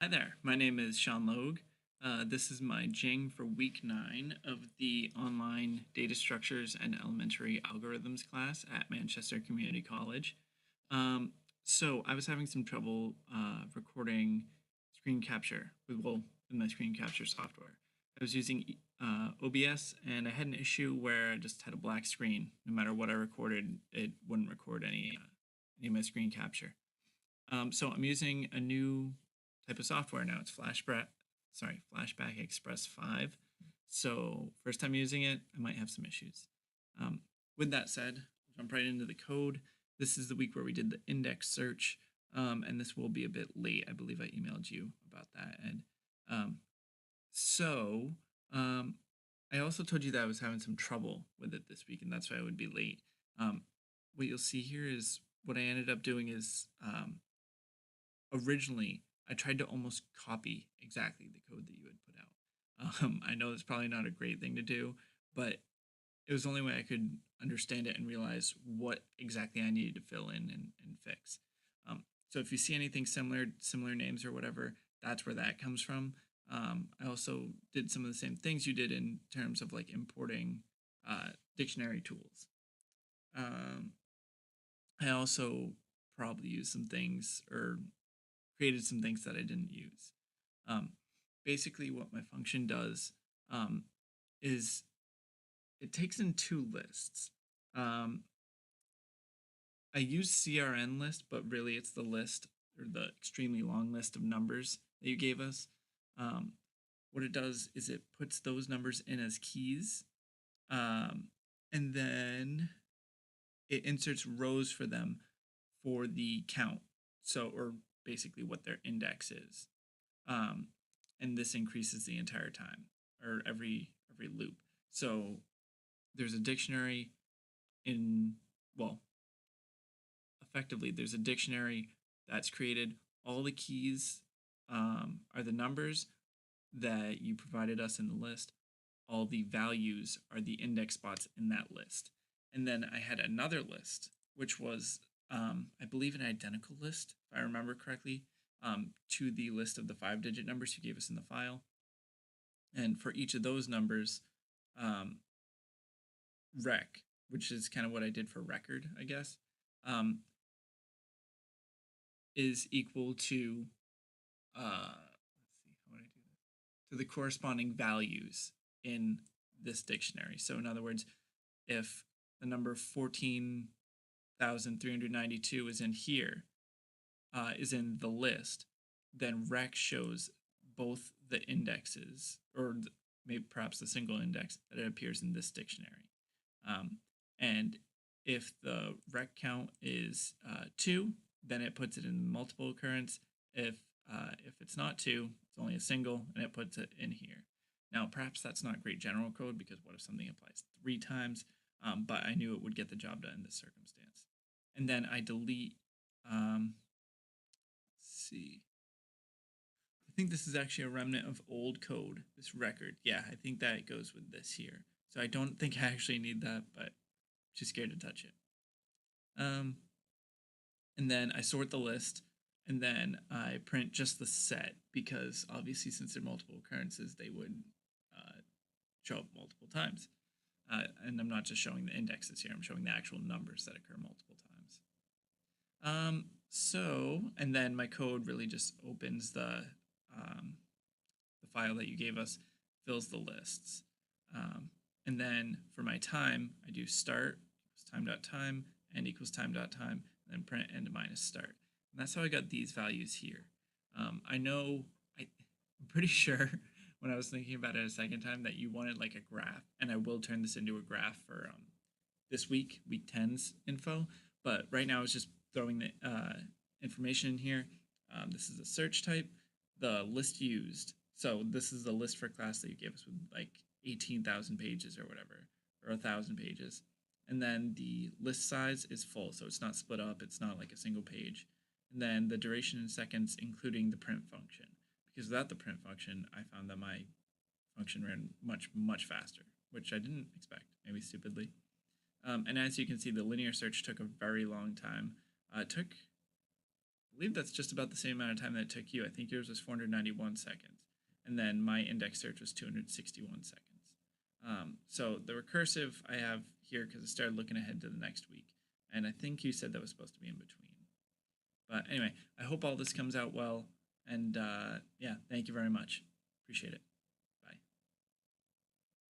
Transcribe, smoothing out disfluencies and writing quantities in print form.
Hi there, my name is Sean Logue. This is my Jing for week 9 of the online data structures and elementary algorithms class at Manchester Community College. Um, so I was having some trouble recording screen capture with my screen capture software. I was using OBS and I had an issue where I just had a black screen. No matter what I recorded, it wouldn't record any of my screen capture. So I'm using a new type of software now. It's Flashback Express 5. So first time using it, I might have some issues. Um, with that said, I'll jump right into the code. This is the week where we did the index search, and this will be a bit late. I believe I emailed you about that, Ed. Um, so um, I also told you that I was having some trouble with it this week, and that's why I would be late. What you'll see here is what I ended up doing is originally I tried to almost copy exactly the code that you had put out. I know it's probably not a great thing to do, but it was the only way I could understand it and realize what exactly I needed to fill in and fix. So if you see anything similar names or whatever, that's where that comes from. I also did some of the same things you did in terms of like importing dictionary tools. Um, I also probably used some things or created some things that I didn't use. Um, Basically, what my function does um, is it takes in two lists. Um, I use CRN list, but really it's the list or the extremely long list of numbers that you gave us. Um, what it does is it puts those numbers in as keys, um, and then it inserts rows for them for the count. So, or basically what their index is. um, and this increases the entire time or every loop. So there's a dictionary in well, effectively there's a dictionary that's created. All the keys are the numbers that you provided us in the list. All the values are the index spots in that list. And then I had another list, which was, I believe, an identical list, if I remember correctly, to the list of the 5-digit numbers you gave us in the file. And for each of those numbers, um, rec, which is kind of what I did for record, I guess, um, is equal to let's see, how would I do this? To the corresponding values in this dictionary. So in other words, if the number 14,392 is in here, is in the list, then rec shows both the indexes, or maybe perhaps the single index that it appears in this dictionary. Um, and if the rec count is 2, then it puts it in multiple occurrence. If it's not 2, it's only a single, and it puts it in here. Now, perhaps that's not great general code because what if something applies 3 times? But I knew it would get the job done in this circumstance. And then I delete. Let's see. I think this is actually a remnant of old code. This record. Yeah, I think that goes with this here. So I don't think I actually need that, but too scared to touch it. Um, and then I sort the list, and then I print just the set because obviously since they're multiple occurrences, they would uh, show up multiple times. And I'm not just showing the indexes here; I'm showing the actual numbers that occur multiple times. And then my code really just opens the file that you gave us, fills the lists. And then for my time, I do start equals time.time, end equals time.time, and then print end minus start. And that's how I got these values here. I'm pretty sure when I was thinking about it a second time that you wanted like a graph, and I will turn this into a graph for this week 10's info. But right now, it's just throwing the information in here. This is a search type, the list used. So this is the list for class that you gave us with like 18,000 pages or whatever, or 1,000 pages. And then the list size is full, so it's not split up. It's not like a single page. And then the duration in seconds, including the print function. Because without the print function, I found that my function ran much faster, which I didn't expect, maybe stupidly. And as you can see, the linear search took a very long time. It took believe that's just about the same amount of time that it took you. I think yours was 491 seconds. And then my index search was 261 seconds. So the recursive I have here because I started looking ahead to the next week. And I think you said that was supposed to be in between. But anyway, I hope all this comes out well. And yeah, thank you very much. Appreciate it.